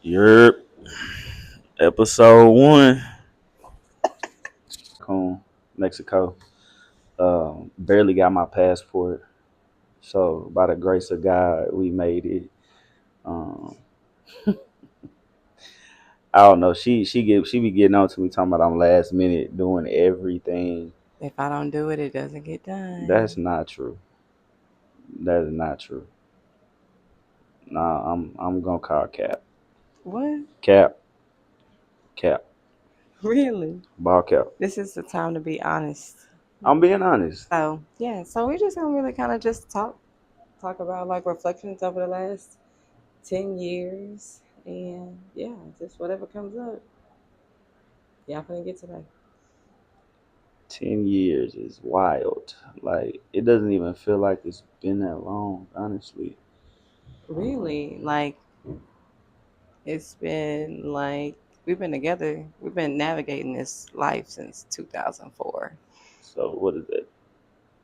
Your episode one, Cancun, Mexico. Barely got my passport, so by the grace of God, we made it. Um, I don't know. She be getting on to me talking about I'm last minute doing everything. If I don't do it, it doesn't get That's done. not true. That is not true. Nah, I'm gonna call Cap. What? Cap, Cap, Really? ball Cap. This is the time to be honest. I'm being honest. So yeah, so we're just gonna really kind of just talk about like reflections over the last 10 years, and yeah, just whatever comes up. Y'all gonna get today. 10 years is wild. Like it doesn't even feel like it's been that long, honestly. Really, like it's been like we've been together. We've been navigating this life since 2004. So what is that?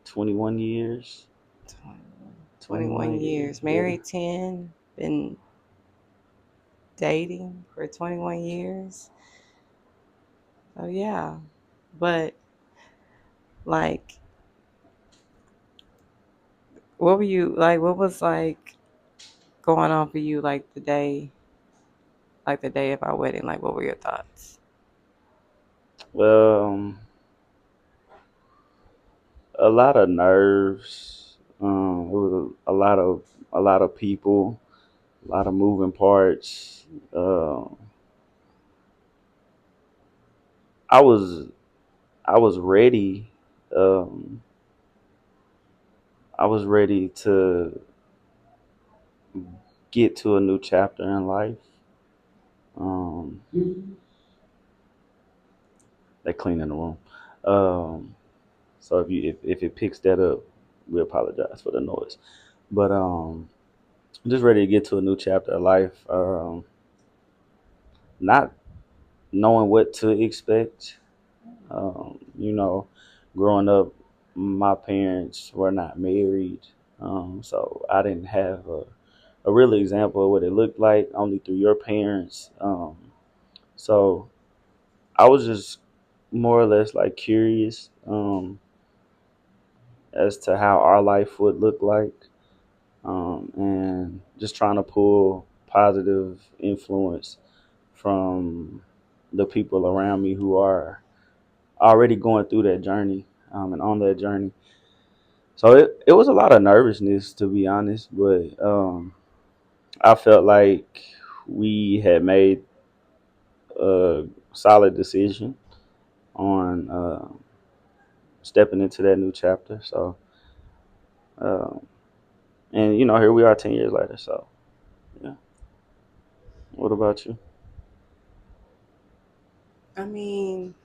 21 years. 21 21 years. years, Yeah. married 10, been dating for 21 years. So yeah, but like, what were you like? What was like going on for you like the day of our wedding? Like, what were your thoughts? Well, a lot of nerves. It was a lot of people, a lot of moving parts. I was I was ready. Um, I was ready to get to a new chapter in life. Um, they cleaning the room. Um, so if it picks that up, we apologize for the noise. But I'm just ready to get to a new chapter of life. Not knowing what to expect. You know, growing up, my parents were not married, so I didn't have a real example of what it looked like, only through your parents. So I was just more or less like curious as to how our life would look like, and just trying to pull positive influence from the people around me who are already going through that journey, and on that journey. So it was a lot of nervousness, to be honest, but I felt like we had made a solid decision on stepping into that new chapter. So, um, and here we are 10 years later. So, yeah. What about you? I mean,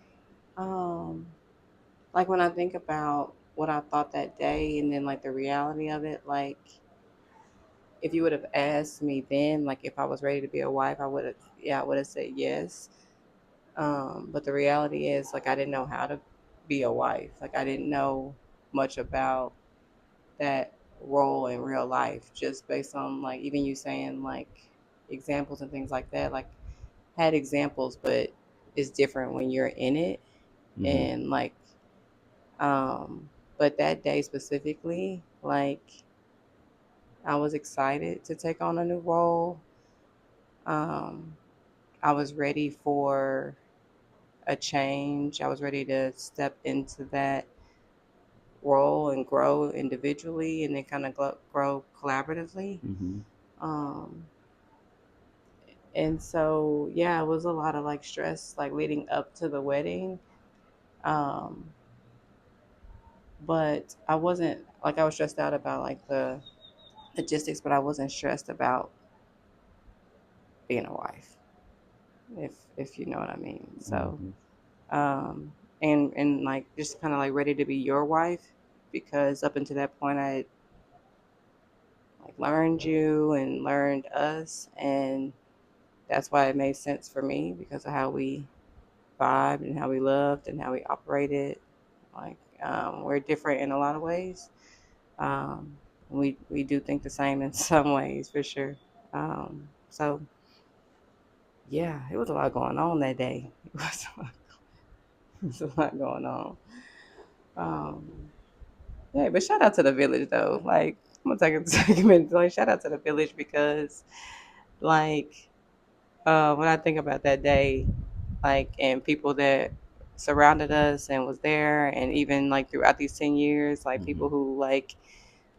like when I think about what I thought that day and then like the reality of it, like if you would have asked me then, like if I was ready to be a wife, I would have said yes. But the reality is, like, I didn't know how to be a wife. Like, I didn't know much about that role in real life, just based on like even you saying like examples and things like that. Like, had examples, but it's different when you're in it. Hmm. And like, um, but that day specifically, like, I was excited to take on a new role. Um, I was ready for a change. I was ready to step into that role and grow individually and then kind of grow collaboratively. Hmm. Um, and so, yeah, it was a lot of like stress, like leading up to the wedding. Um, but I wasn't like, I was stressed out about like the logistics, but I wasn't stressed about being a wife, if you know what I mean. So, Hmm. um, and like just kind of like ready to be your wife because up until that point, I like learned you and learned us, and that's why it made sense for me because of how we vibed and how we loved and how we operated. Like, we're different in a lot of ways. um, we do think the same in some ways for sure. So yeah, it was a lot going on that day. It was a lot going on. Um, yeah, but shout out to the village though. Like I'm gonna take a segment. Like shout out to the village because like when I think about that day, like and people that surrounded us and was there, and even like throughout these 10 years, like Hmm. people who like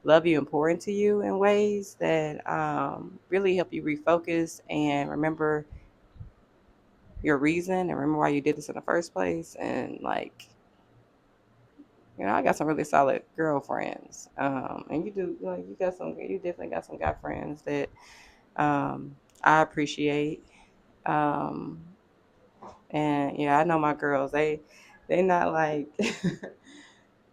love you and pour into you in ways that really help you refocus and remember your reason and remember why you did this in the first place. And like, I got some really solid girlfriends. And you do, like, you definitely got some guy friends that I appreciate. Um, and yeah, I know my girls. They not like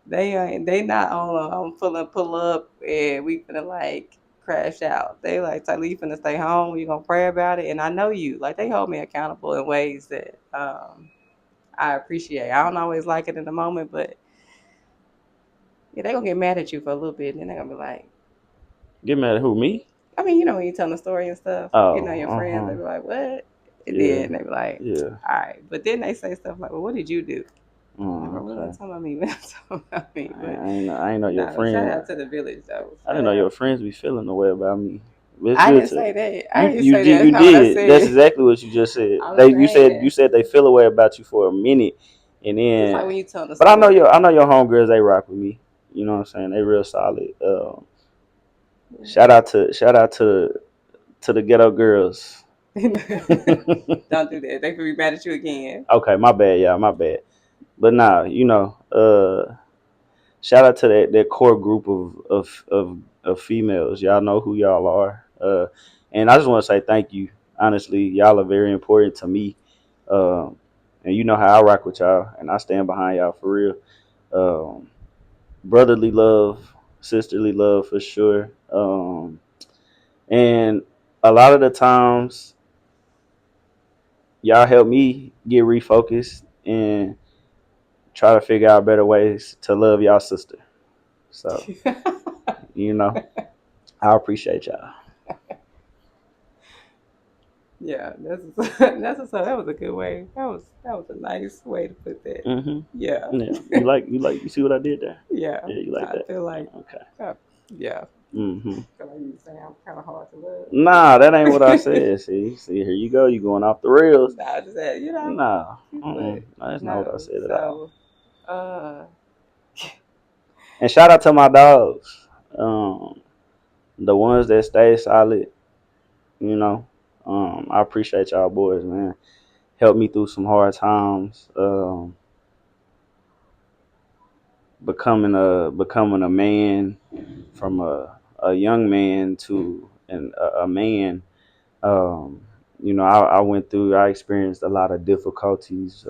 they not on pull up and we finna like crash out. They like Tyler, you finna stay home. You gonna pray about it, and I know you. Like they hold me accountable in ways that I appreciate. I don't always like it in the moment, but yeah, they gonna get mad at you for a little bit, and then they gonna be like, Get mad at who, me? I mean, when you tell the story and stuff, Oh, your friends, they uh-huh. be like, what? And Yeah, then they be like, yeah. all right. But then they say stuff like, well, what did you do? I'm like, Oh, well, okay. not talking about me, not talking about me. But I ain't know your no, shout friend. out to the village though. I didn't Shout know your out. friends be feeling the way about me. But it's I good didn't to say that. I you. didn't You say did. that. You That's not what I did. That's said. exactly what you just said. I'm You saying said they feel a way about you for a minute, and it's like then. when you tell the But story. I know your homegirls. They rock with me. You know what I'm saying? They real solid. Shout out to the ghetto girls. Don't do that. They could be mad at you again. Okay, my bad. Yeah, my bad. But nah, shout out to that core group of females. Y'all know who y'all are. And I just want to say thank you. Honestly, y'all are very important to me. Um, and you know how I rock with y'all, and I stand behind y'all for real. Um, Brotherly love, sisterly love for sure. And a lot of the times, y'all help me get refocused and try to figure out better ways to love y'all sister. So, you know, I appreciate y'all. Yeah, that was a good way. That was a nice way to put that. Hmm. Yeah, Yeah, you see what I did there? yeah. Yeah, you like I that? feel like, Okay. uh, yeah. Hmm. I feel like you saying I'm kind of hard to love. Nah, that ain't what I said. See, here you go. You going off the rails? Nah, I just said, Nah, but that's not what I no. said at all. So, uh, And shout out to my dogs, the ones that stay solid. You know, I appreciate y'all boys, man. Helped me through some hard times. Becoming a man from a young man to a man. Um, I went through. I experienced a lot of difficulties.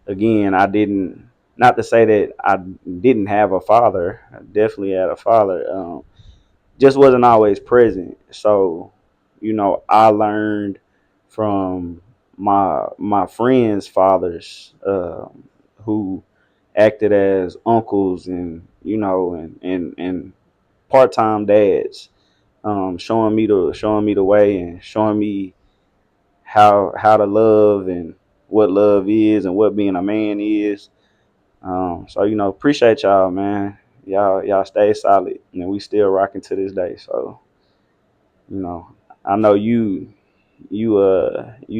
Again, I didn't. Not to say that I didn't have a father. I definitely had a father. Just wasn't always present. So, I learned from my friends' fathers, who acted as uncles and and part time dads, showing me the way and showing me how to love and what love is and what being a man is. So appreciate y'all, man. Y'all stay solid, and we still rocking to this day. So you know, I know you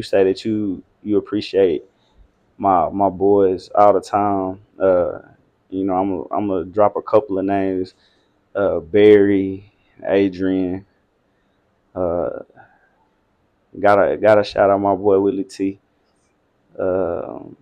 say that you appreciate my boys all the time. I'm gonna drop a couple of names: Barry, Adrian. Uh, gotta shout out my boy Willie T. Um,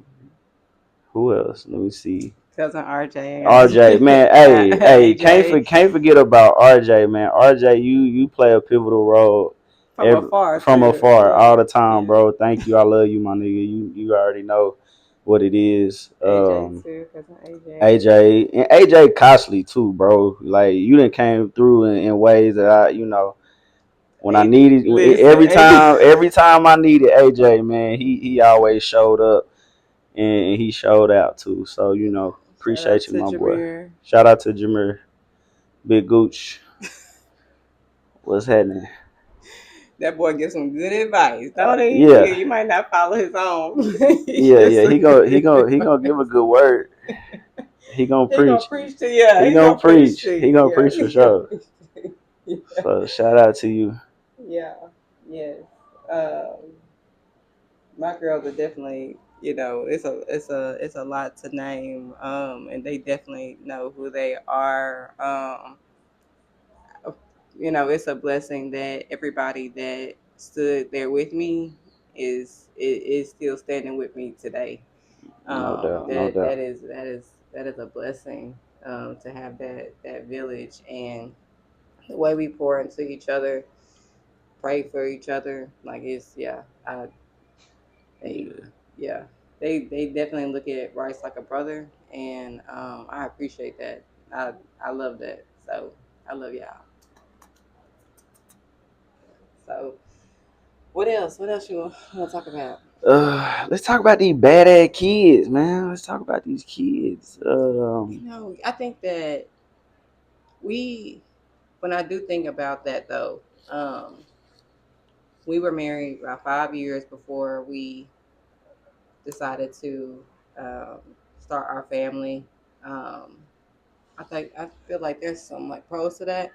who else? Let me see. cousin RJ RJ, and man, hey, AJ can't forget about RJ, man. RJ, you play a pivotal role from afar from too. afar Yeah, all the time, yeah. bro. Thank you, I love you, my nigga. You already know what it is. AJ too, cousin AJ. AJ and AJ Costley too, bro. Like you done came through in ways that when I AJ, needed listen, AJ. every time I needed AJ, man, he always showed up and he showed out too. So Shout out appreciate you, to my boy. Jameer. Shout out to Jameer, Big Gooch. What's happening? That boy gives some good advice. Don't he? Yeah, You might not follow his own. He yeah, gives yeah. some good He advice. gonna give a good word. He gonna He gonna preach. preach to you. He He gonna gonna preach preach. to He you. gonna Yeah. preach for He gonna sure. preach to you. Yeah. So shout out to you. Yeah. Yes. My girls are definitely, it's a lot to name, and they definitely know who they are. It's a blessing that everybody that stood there with me is still standing with me today. No doubt, no That doubt. is a blessing, to have that village, and the way we pour into each other, pray for each other. Like, it's, yeah, they Yeah. yeah, they definitely look at Rice like a brother, and I appreciate that. I love that. So I love y'all. So what else you want to talk about? Let's talk about these badass kids, man. Let's talk about these kids. I think that we when I do think about that, though, we were married about 5 years before we decided to, um, start our family. Um, I feel like there's some, like, pros to that,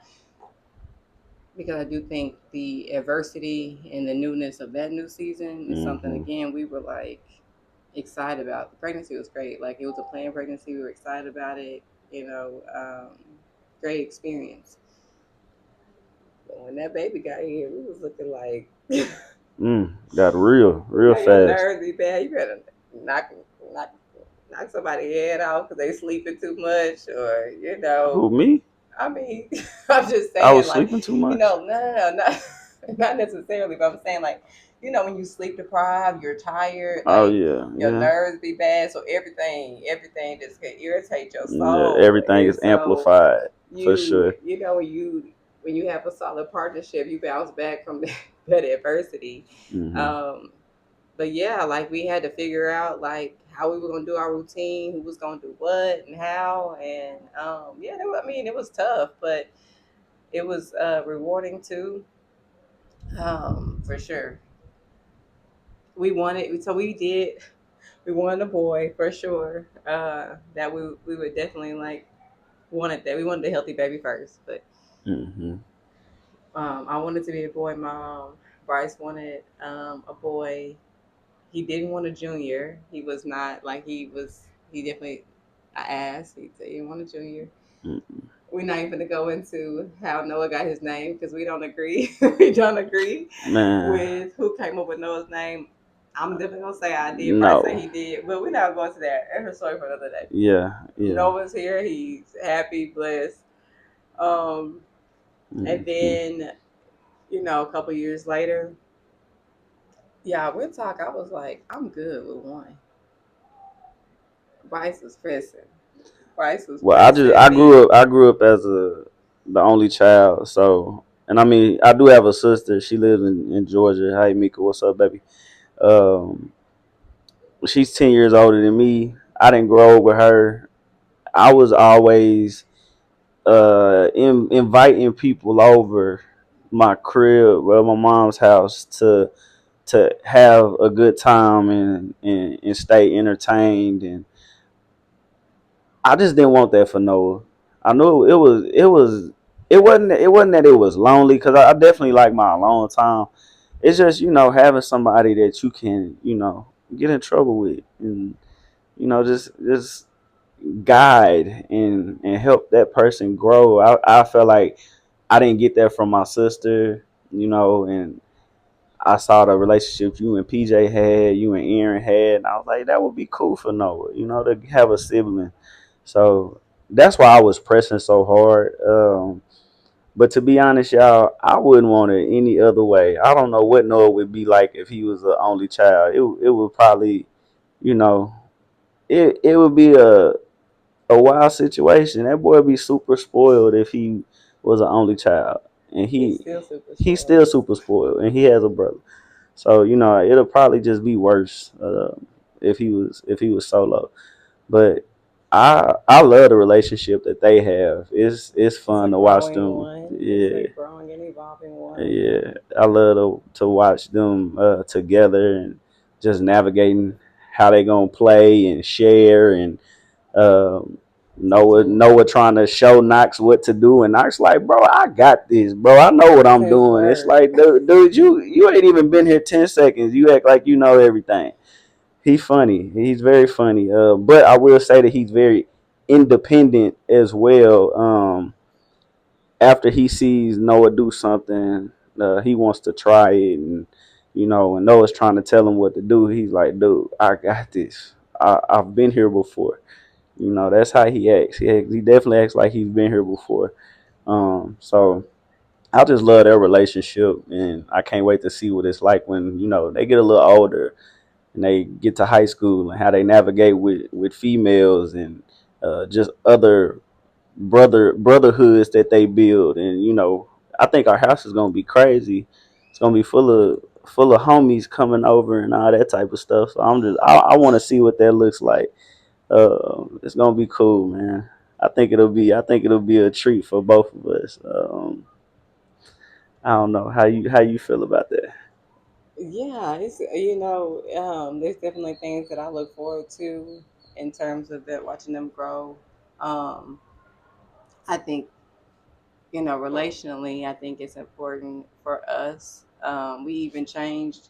because I do think the adversity and the newness of that new season is something, hmm again, we were like excited about. The pregnancy was great. Like, it was a planned pregnancy. We were excited about it. You know, great experience. But when that baby got here, we was looking like, Got real, real your fast. nerves be bad. You better knock knock knock somebody's head off because they sleeping too much, or, Who, me? I mean, I'm just I saying, was like, sleeping too much. no, not not necessarily, but I'm saying, like, when you sleep deprived, you're tired, Oh like, yeah, your yeah, nerves be bad, so everything just can irritate your yeah. soul, Everything and is so amplified for you sure. you know when you have a solid partnership, you bounce back from that adversity. hmm Um, but yeah, like, we had to figure out, like, how we were gonna do our routine, who was gonna do what and how, and yeah, I mean, it was tough, but it was rewarding too, for sure. We wanted a boy for sure. That we would definitely, like, wanted that. We wanted a healthy baby first, but hmm I wanted to be a boy mom. Bryce wanted a boy. He didn't want a junior. He was not, like, he definitely, I asked, he said he didn't want a junior. We're not even going to go into how Noah got his name, because we don't agree. We don't agree Man, with who came up with Noah's name. I'm definitely gonna say I did. Bryce say no. he did, but we're not going to that. That's a story for another day. Yeah, yeah. Noah's here. He's happy, blessed. Um, and hmm then, a couple years later, yeah, we'll talk. I was like, I'm good with one. Bryce was pressing. Bryce was Well, pressing me. I grew up as the only child. So, and I mean, I do have a sister. She lives in Georgia. Hey, Mika, what's up, baby? Um, she's 10 years older than me. I didn't grow up with her. I was always inviting people over my crib, well, my mom's house, to have a good time and stay entertained. And I just didn't want that for Noah. I knew it wasn't that it was lonely, because I definitely like my alone time. It's just, having somebody that you can, get in trouble with, and just guide and help that person grow. I felt like I didn't get that from my sister, and I saw the relationship you and PJ had, you and Aaron had, and I was like, that would be cool for Noah, to have a sibling. So that's why I was pressing so hard. But to be honest, y'all, I wouldn't want it any other way. I don't know what Noah would be like if he was the only child. It would probably, you know, it would be a wild situation. That boy would be super spoiled if he was an only child, and He's still super he's spoiled. still super spoiled, and he has a brother. So it'll probably just be worse if he was solo. But I love the relationship that they have. It's It's a fun to watch growing them. one. It's a Yeah, growing and evolving one. yeah. I love to watch them together and just navigating how they gonna play and share and um, Noah Teamwork. trying to show Knox what to do, and Knox like, bro, I got this, bro. I know what I'm His doing. It's word. like, dude, you ain't even been here 10 seconds. You act like you know everything. He's funny. He's very funny. But I will say that he's very independent as well. After he sees Noah do something, he wants to try it, and when Noah's trying to tell him what to do, he's like, dude, I got this. I've been here before. That's how he acts. He definitely acts like he's been here before. So I just love their relationship, and I can't wait to see what it's like when they get a little older and they get to high school and how they navigate with females and just other brotherhoods that they build. And I think our house is gonna be crazy. It's gonna be full of homies coming over and all that type of stuff. So I want to see what that looks like. It's gonna be cool, man. I think it'll be a treat for both of us. I don't know how you feel about that. Yeah, it's there's definitely things that I look forward to in terms of that watching them grow. Um, I think relationally, I think it's important for us. We even changed.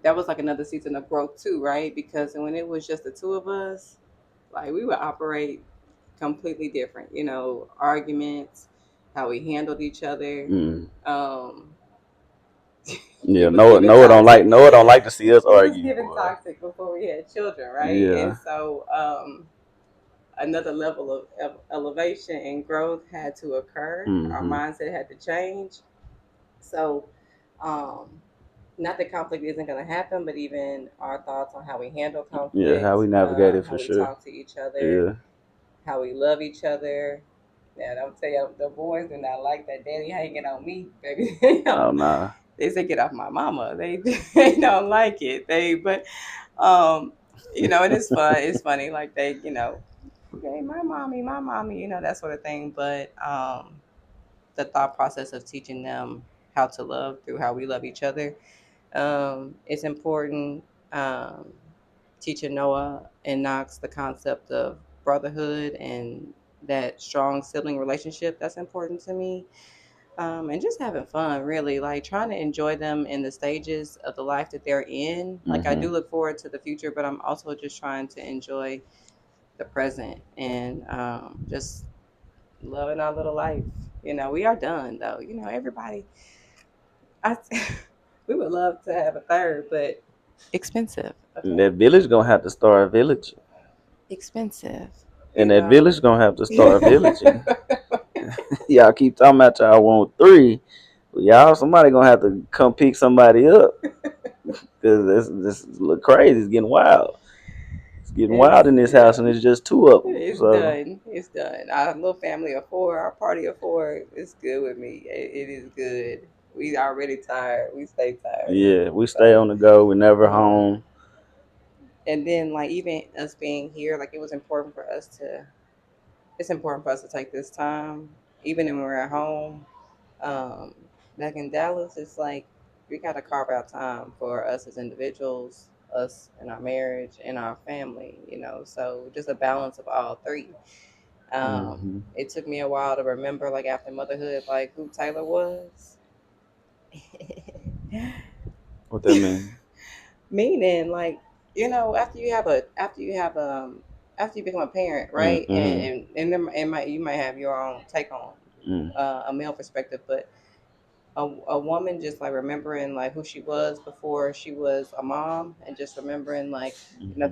That was like another season of growth too, right? Because when it was just the two of us, like we would operate completely different. Arguments, how we handled each other. Mm. Um, Yeah, it was Noah given Noah don't like toxic. Noah don't like to see us It was argue, given boy. toxic before we had children, right? And Yeah. so another level of elevation and growth had to occur. Our Hmm. mindset had to change. So, um, not that conflict isn't going to happen, but even our thoughts on how we handle Yeah, how conflict, we navigate it how for we sure. talk to each other, Yeah. how we love each other. And I'll tell you, the boys do not like that daddy hanging on me, baby. Oh nah. They say get off my mama. They they don't like it. But um, and it's fun. It's funny. Like okay, my mommy, that sort of thing. But the thought process of teaching them how to love through how we love each other, it's important. Um, Teaching Noah and Knox the concept of brotherhood and that strong sibling relationship, that's important to me. And just having fun, really, like trying to enjoy them in the stages of the life that they're in. Like I do Hmm. look forward to the future, but I'm also just trying to enjoy the present and just loving our little life. We are done though. Everybody, I, we would love to have a third, but expensive. And Okay, that village gonna have to start villaging. expensive. And You that know. village gonna have to start villaging. Y'all keep talking about y'all want three. Well, y'all, somebody gonna have to come pick somebody up because this look crazy. It's getting wild. It's getting wild in this house, Yeah. and it's just two of them. It's So done. It's done. Our little family of four, our party of four, it's good with me. It is good. We already tired. We stay tired. yeah, we stay So, on the go. We're never um, home. and then like even us being here, like it's important for us to take this time, even when we're at home. Um, Back in Dallas, it's like we got to carve out time for us as individuals, us and our marriage and our family. So just a balance of all three. Hmm. It took me a while to remember, like after motherhood, like who Taylor was. What that mean? Meaning, like after you become a parent, right? Mm-hmm. You might have your own take on Mm-hmm. a male perspective, but a woman just like remembering like who she was before she was a mom, and just remembering like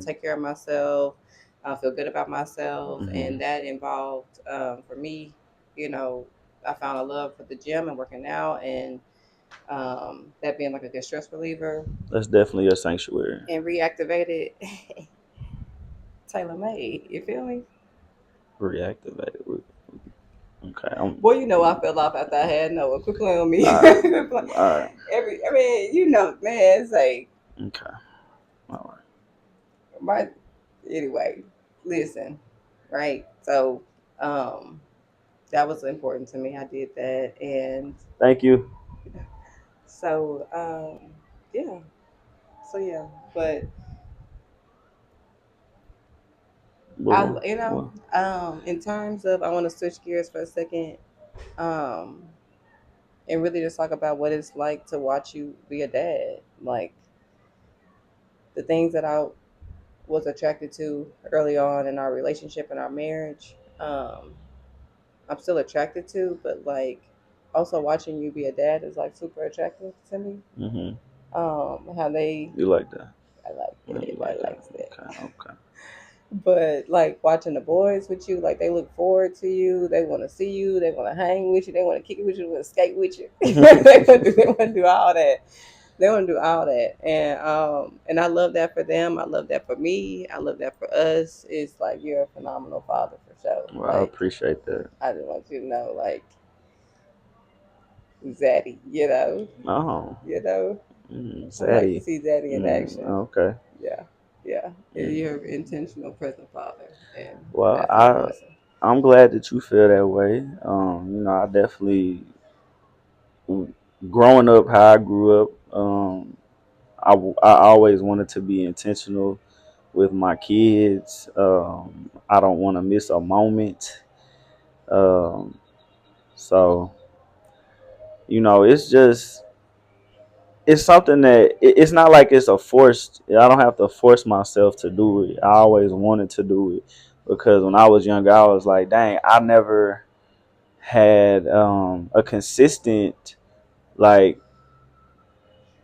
take care of myself, feel good about myself, Hmm. and that involved for me, you know, I found a love for the gym and working out, and that being like a good stress reliever, That's definitely a sanctuary. and reactivated tailor made. You feel me? Reactivated. Okay. Boy, I fell off after I had Noah. Quit playing with All me. right. Quit play- All right. I mean, man, it's like Okay. All right. my. Anyway, listen. right? So um, that was important to me. I did that, and Thank you. so yeah, so yeah. But I, Well, well, in terms of, I want to switch gears for a second, um, and really just talk about what it's like to watch you be a dad. Like the things that I was attracted to early on in our relationship and our marriage. I'm still attracted to, but like also watching you be a dad is like super attractive to me. hmm How they, you like that? I like Yeah, you it. I like that? like that. Okay, okay. But like watching the boys with you, like they look forward to you. They want to see you. They want to hang with you. They want to kick it with you. They want to skate with you. They want to do all that. They want to do all that, and I love that for them. I love that for me. I love that for us. It's like you're a phenomenal father for sure. Well, I Like appreciate that. I just want you to know, like Zaddy, Oh, I like to Zaddy. see Zaddy in action. Okay. Yeah, yeah. Mm. You're an intentional present father, and Well, that's a blessing. I'm glad that you feel that way. I definitely growing up how I grew up. I always wanted to be intentional with my kids. I don't want to miss a moment. Um, so it's just it's something that it's not like it's a forced. I don't have to force myself to do it. I always wanted to do it because when I was younger, I was like, dang, I never had a consistent like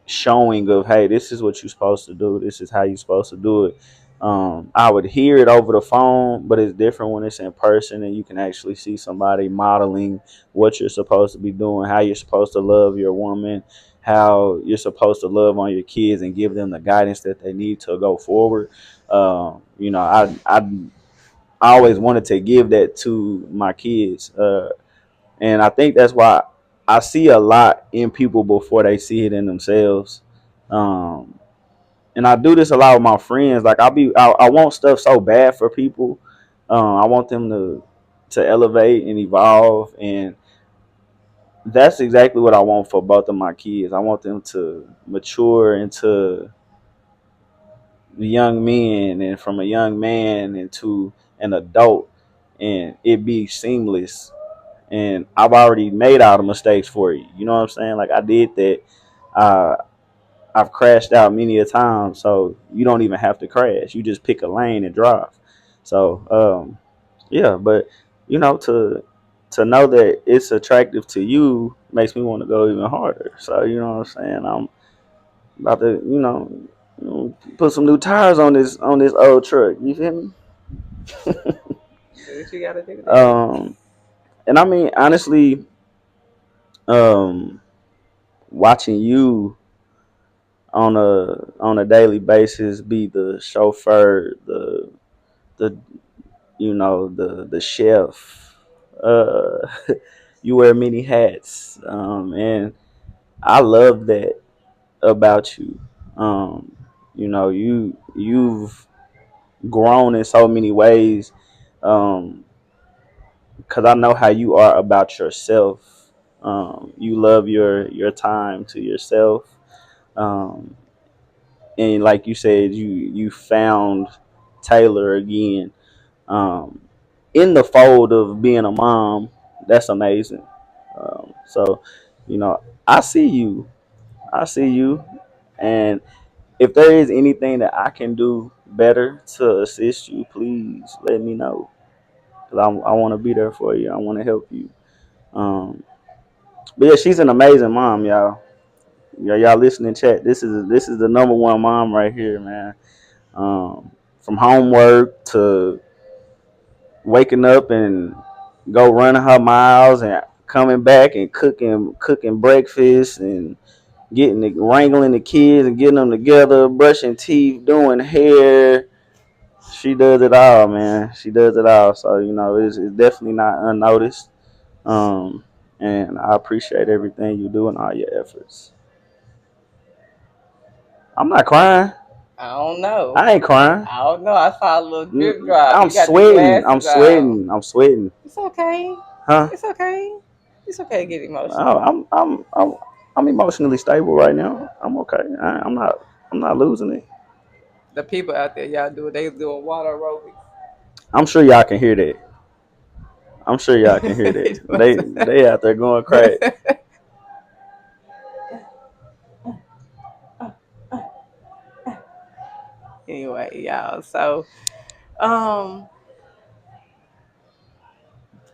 showing of, hey, this is what you're supposed to do, this is how you're supposed to do it. I would hear it over the phone, but it's different when it's in person and you can actually see somebody modeling what you're supposed to be doing, how you're supposed to love your woman, how you're supposed to love on your kids and give them the guidance that they need to go forward. I always wanted to give that to my kids, and I think that's why I see a lot in people before they see it in themselves. Um, and I do this a lot with my friends. Like I want stuff so bad for people. I want them to elevate and evolve, and that's exactly what I want for both of my kids. I want them to mature into young men, and from a young man into an adult, and it be seamless. And I've already made all the mistakes for you. You know what I'm saying? Like I did that. Uh, I've crashed out many a time, so you don't even have to crash. You just pick a lane and drive. So yeah, but to know that it's attractive to you makes me want to go even harder. So you know what I'm saying? I'm about to put some new tires on this old truck. You feel me? Do what you gotta do, Daddy. Um, and I mean honestly, um, watching you on a daily basis be the chauffeur, the the chef. Uh, you wear many hats, and I love that about you. You've grown in so many ways, because I know how you are about yourself. You love your time to yourself, um, and like you said, you found Taylor again, um, in the fold of being a mom. That's amazing. So, you know, I see you. I see you. And if there is anything that I can do better to assist you, please let me know. Cause I want to be there for you. I want to help you. Um, but yeah, she's an amazing mom, y'all. Y'all listening, chat. This is the number one mom right here, man. From homework to waking up and go running her miles and coming back and cooking breakfast and wrangling the kids and getting them together, brushing teeth, doing hair. She does it all, man. She does it all. So it's definitely not unnoticed. Um, and I appreciate everything you do and all your efforts. I'm not crying. I don't know. I ain't crying. I don't know. I saw a little drip drop. I'm You got the sweating. I'm glasses on. sweating. I'm sweating. It's okay. Huh? It's okay. It's okay to get Oh, emotional. I'm emotionally stable right now. I'm okay. I'm not losing it. The people out there, y'all do it. They doing water aerobics. I'm sure y'all can hear that. I'm sure y'all can hear that. They doing They out there going crazy. anyway, y'all. So, um,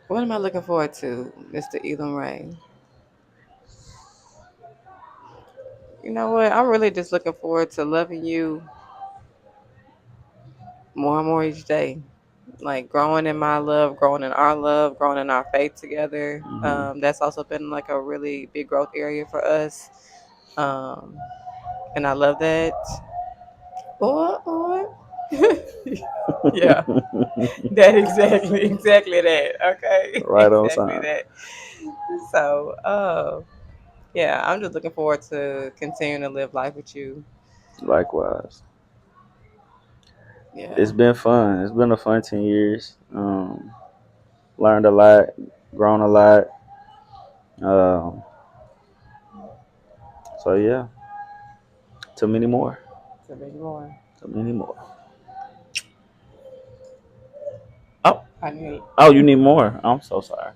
what am I looking forward to, Mr. Elam-Ray? You know what? I'm really just looking forward to loving you more and more each day. Like growing in my love, growing in our love, growing in our faith together. Hmm. That's also been like a really big growth area for us. Um, and I love that. Or yeah, that exactly that. Okay, Right on exactly time. that. So, yeah, I'm just looking forward to continuing to live life with you. Likewise. It's Yeah, been fun. It's been a fun 10 years. Learned a lot, grown a lot. Um, so yeah, too many more. to be more. Too many more. Oh, I need. oh, you need more. I'm so sorry.